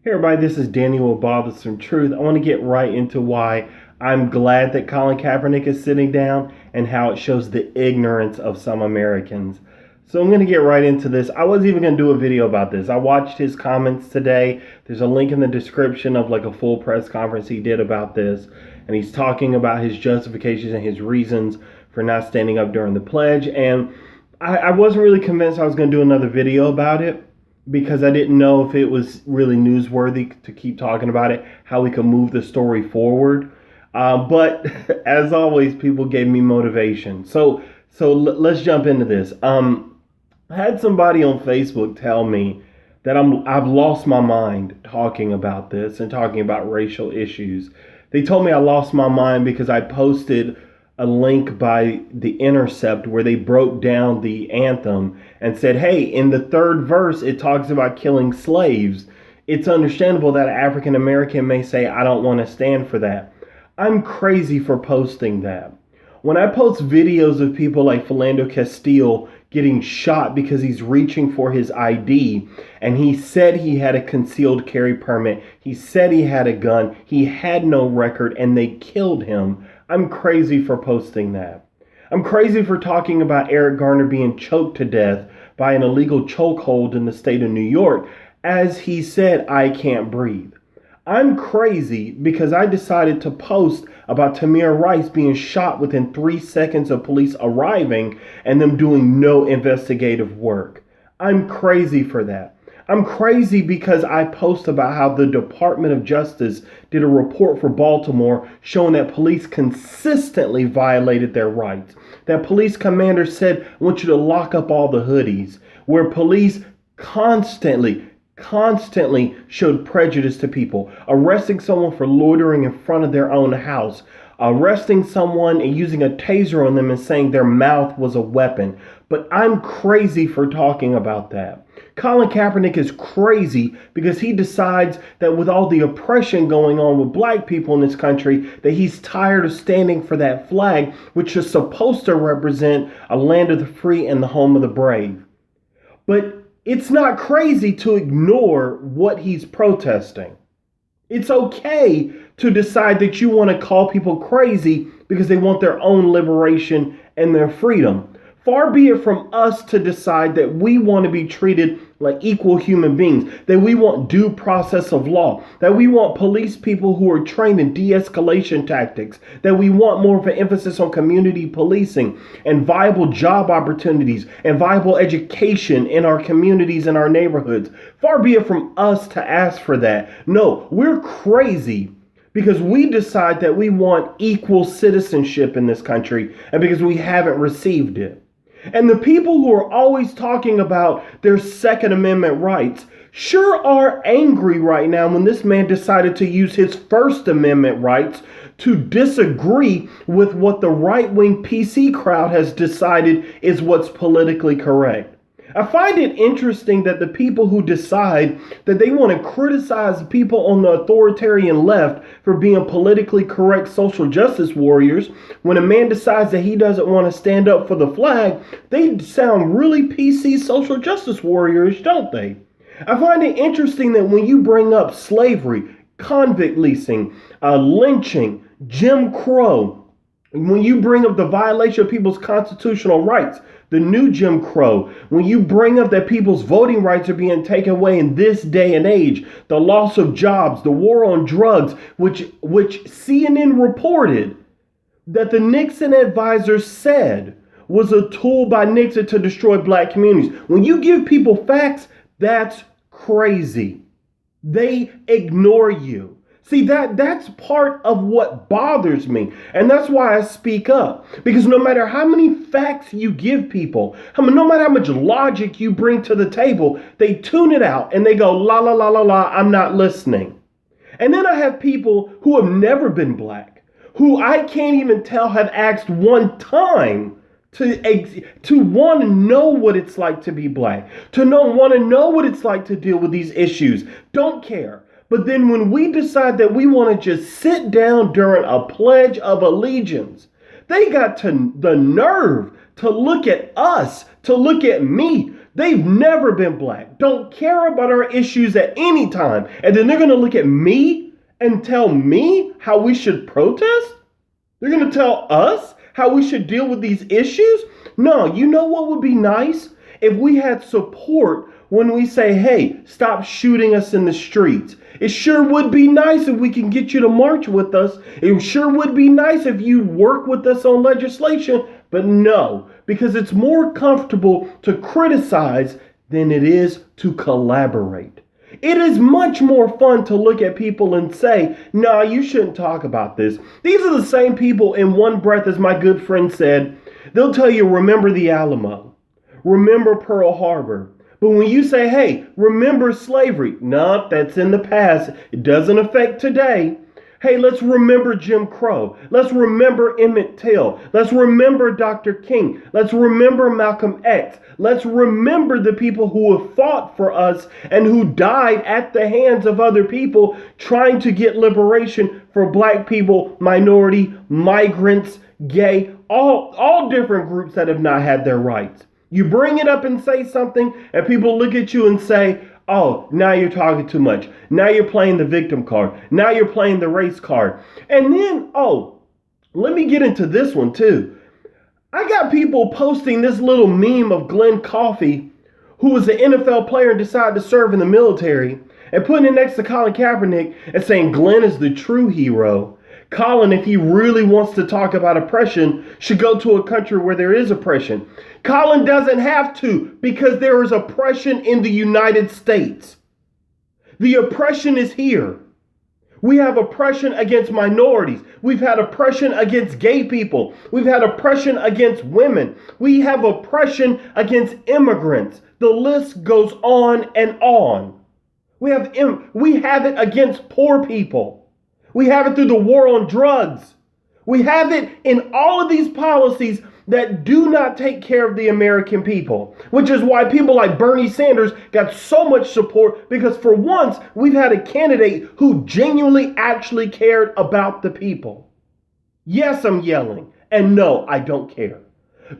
Hey everybody, this is Daniel with Bothersome Truth. I want to get right into why I'm glad that Colin Kaepernick is sitting down and how it shows the ignorance of some Americans. So I'm going to get right into this. I wasn't even going to do a video about this. I watched his comments today. There's a link in the description of like a full press conference he did about this. And he's talking about his justifications and his reasons for not standing up during the pledge. And I wasn't really convinced I was going to do another video about it, because I didn't know if it was really newsworthy to keep talking about it, how we could move the story forward. But as always, people gave me motivation. So let's jump into this. I had somebody on Facebook tell me that I've lost my mind talking about this and talking about racial issues. They told me I lost my mind because I posted a link by The Intercept where they broke down the anthem and said, hey, in the third verse, it talks about killing slaves. It's understandable that an African American may say, I don't want to stand for that. I'm crazy for posting that. When I post videos of people like Philando Castile getting shot because he's reaching for his ID, and he said he had a concealed carry permit, he said he had a gun, he had no record, and they killed him, I'm crazy for posting that. I'm crazy for talking about Eric Garner being choked to death by an illegal chokehold in the state of New York, as he said, I can't breathe. I'm crazy because I decided to post about Tamir Rice being shot within 3 seconds of police arriving and them doing no investigative work. I'm crazy for that. I'm crazy because I post about how the Department of Justice did a report for Baltimore showing that police consistently violated their rights. That police commander said, I want you to lock up all the hoodies, where police constantly showed prejudice to people, arresting someone for loitering in front of their own house, arresting someone and using a taser on them and saying their mouth was a weapon. But I'm crazy for talking about that. Colin Kaepernick is crazy because he decides that with all the oppression going on with black people in this country, that he's tired of standing for that flag, which is supposed to represent a land of the free and the home of the brave. But it's not crazy to ignore what he's protesting. It's okay to decide that you want to call people crazy because they want their own liberation and their freedom. Far be it from us to decide that we want to be treated like equal human beings, that we want due process of law, that we want police people who are trained in de-escalation tactics, that we want more of an emphasis on community policing and viable job opportunities and viable education in our communities and our neighborhoods. Far be it from us to ask for that. No, we're crazy because we decide that we want equal citizenship in this country and because we haven't received it. And the people who are always talking about their Second Amendment rights sure are angry right now when this man decided to use his First Amendment rights to disagree with what the right-wing PC crowd has decided is what's politically correct. I find it interesting that the people who decide that they want to criticize people on the authoritarian left for being politically correct social justice warriors, when a man decides that he doesn't want to stand up for the flag, they sound really PC social justice warriors, don't they? I find it interesting that when you bring up slavery, convict leasing, lynching, Jim Crow, when you bring up the violation of people's constitutional rights, the new Jim Crow, when you bring up that people's voting rights are being taken away in this day and age, the loss of jobs, the war on drugs, which CNN reported that the Nixon advisor said was a tool by Nixon to destroy black communities. When you give people facts, that's crazy. They ignore you. See, that's part of what bothers me. And that's why I speak up. Because no matter how many facts you give people, no matter how much logic you bring to the table, they tune it out and they go, la, la, la, la, la, I'm not listening. And then I have people who have never been black, who I can't even tell have asked one time to want to know what it's like to be black, want to know what it's like to deal with these issues. Don't care. But then when we decide that we want to just sit down during a pledge of allegiance, they got the nerve to look at us, to look at me, They've never been black, don't care about our issues at any time. And then they're going to look at me and tell me how we should protest? They're going to tell us how we should deal with these issues? No, you know what would be nice? If we had support when we say, hey, stop shooting us in the streets. It sure would be nice if we can get you to march with us. It sure would be nice if you work with us on legislation. But no, because it's more comfortable to criticize than it is to collaborate. It is much more fun to look at people and say, no, you shouldn't talk about this. These are the same people in one breath, as my good friend said. They'll tell you, remember the Alamo, remember Pearl Harbor. But when you say, hey, remember slavery, no, that's in the past. It doesn't affect today. Hey, let's remember Jim Crow. Let's remember Emmett Till. Let's remember Dr. King. Let's remember Malcolm X. Let's remember the people who have fought for us and who died at the hands of other people trying to get liberation for black people, minority, migrants, gay, all different groups that have not had their rights. You bring it up and say something and people look at you and say, oh, now you're talking too much. Now you're playing the victim card. Now you're playing the race card. And then, let me get into this one too. I got people posting this little meme of Glenn Coffey, who was an NFL player and decided to serve in the military, and putting it next to Colin Kaepernick and saying Glenn is the true hero. Colin, if he really wants to talk about oppression, should go to a country where there is oppression. Colin doesn't have to, because there is oppression in the United States. The oppression is here. We have oppression against minorities. We've had oppression against gay people. We've had oppression against women. We have oppression against immigrants. The list goes on and on. We have it against poor people. We have it through the war on drugs. We have it in all of these policies that do not take care of the American people, which is why people like Bernie Sanders got so much support, because for once we've had a candidate who genuinely actually cared about the people. Yes, I'm yelling, and no, I don't care,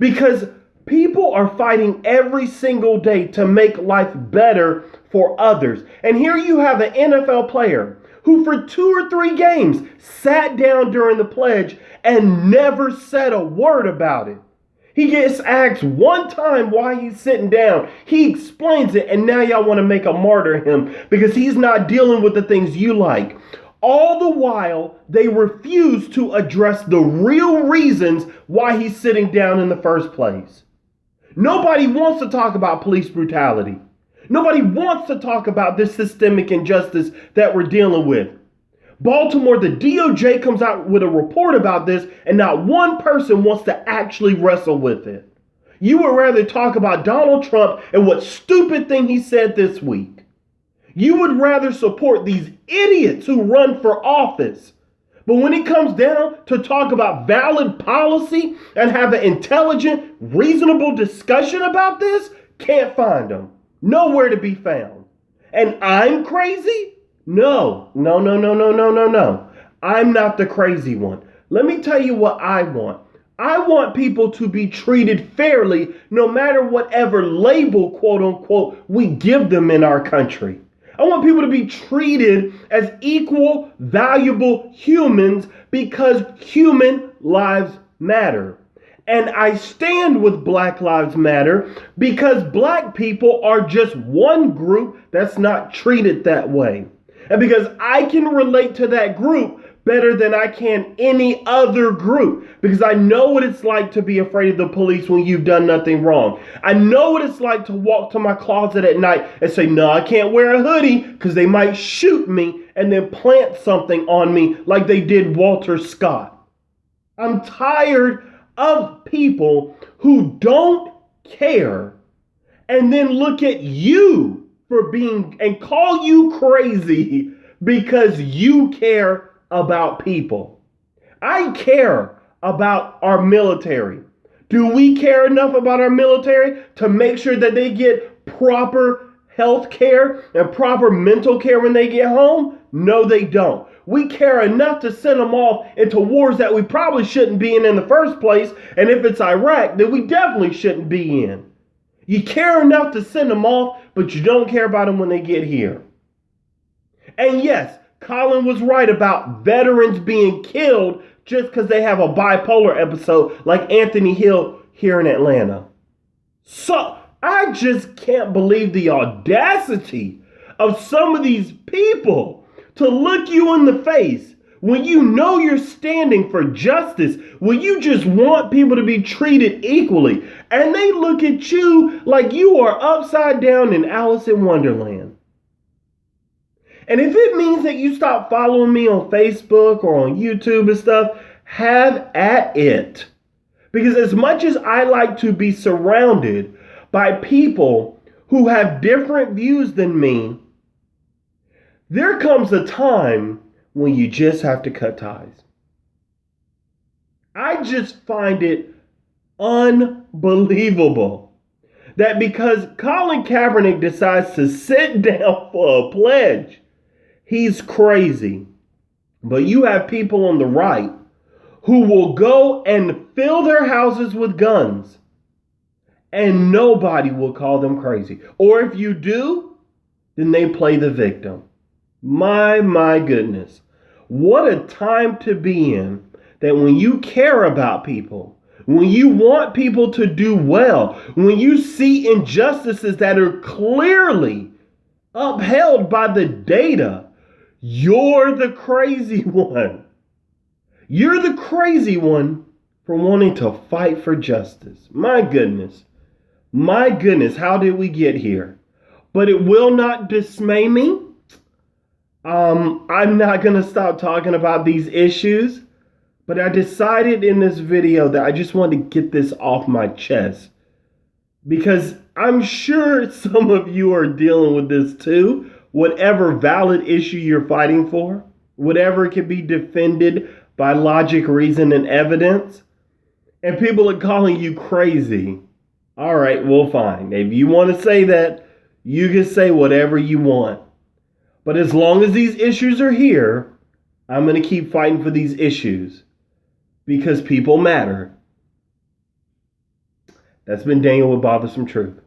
because people are fighting every single day to make life better for others. And here you have an NFL player who for 2 or 3 games sat down during the pledge and never said a word about it. He gets asked one time why he's sitting down. He explains it, and now y'all want to make a martyr of him because he's not dealing with the things you like. All the while, they refuse to address the real reasons why he's sitting down in the first place. Nobody wants to talk about police brutality. Nobody wants to talk about this systemic injustice that we're dealing with. Baltimore, the DOJ comes out with a report about this, and not one person wants to actually wrestle with it. You would rather talk about Donald Trump and what stupid thing he said this week. You would rather support these idiots who run for office. But when it comes down to talk about valid policy and have an intelligent, reasonable discussion about this, can't find them. Nowhere to be found. And I'm crazy? No. I'm not the crazy one. Let me tell you what I want. I want people to be treated fairly no matter whatever label, quote unquote, we give them in our country. I want people to be treated as equal, valuable humans because human lives matter. And I stand with Black Lives Matter because black people are just one group that's not treated that way. And because I can relate to that group better than I can any other group. Because I know what it's like to be afraid of the police when you've done nothing wrong. I know what it's like to walk to my closet at night and say, no, I can't wear a hoodie because they might shoot me and then plant something on me like they did Walter Scott. I'm tired of people who don't care and then look at you for being and call you crazy because you care about people. I care about our military. Do we care enough about our military to make sure that they get proper health care and proper mental care when they get home? No, they don't. We care enough to send them off into wars that we probably shouldn't be in the first place. And if it's Iraq, then we definitely shouldn't be in. You care enough to send them off, but you don't care about them when they get here. And yes, Colin was right about veterans being killed just because they have a bipolar episode like Anthony Hill here in Atlanta. So I just can't believe the audacity of some of these people to look you in the face when you know you're standing for justice, when you just want people to be treated equally, and they look at you like you are upside down in Alice in Wonderland. And if it means that you stop following me on Facebook or on YouTube and stuff, have at it. Because as much as I like to be surrounded by people who have different views than me, there comes a time when you just have to cut ties. I just find it unbelievable that because Colin Kaepernick decides to sit down for a pledge, he's crazy. But you have people on the right who will go and fill their houses with guns, and nobody will call them crazy. Or if you do, then they play the victim. My goodness. What a time to be in, that when you care about people, when you want people to do well, when you see injustices that are clearly upheld by the data, you're the crazy one. You're the crazy one for wanting to fight for justice. My goodness. My goodness, how did we get here? But it will not dismay me. I'm not going to stop talking about these issues, but I decided in this video that I just wanted to get this off my chest, because I'm sure some of you are dealing with this too. Whatever valid issue you're fighting for, whatever can be defended by logic, reason, and evidence, and people are calling you crazy. All right, well, fine. If you want to say that, you can say whatever you want. But as long as these issues are here, I'm going to keep fighting for these issues, because people matter. That's been Daniel with Bothersome Truth.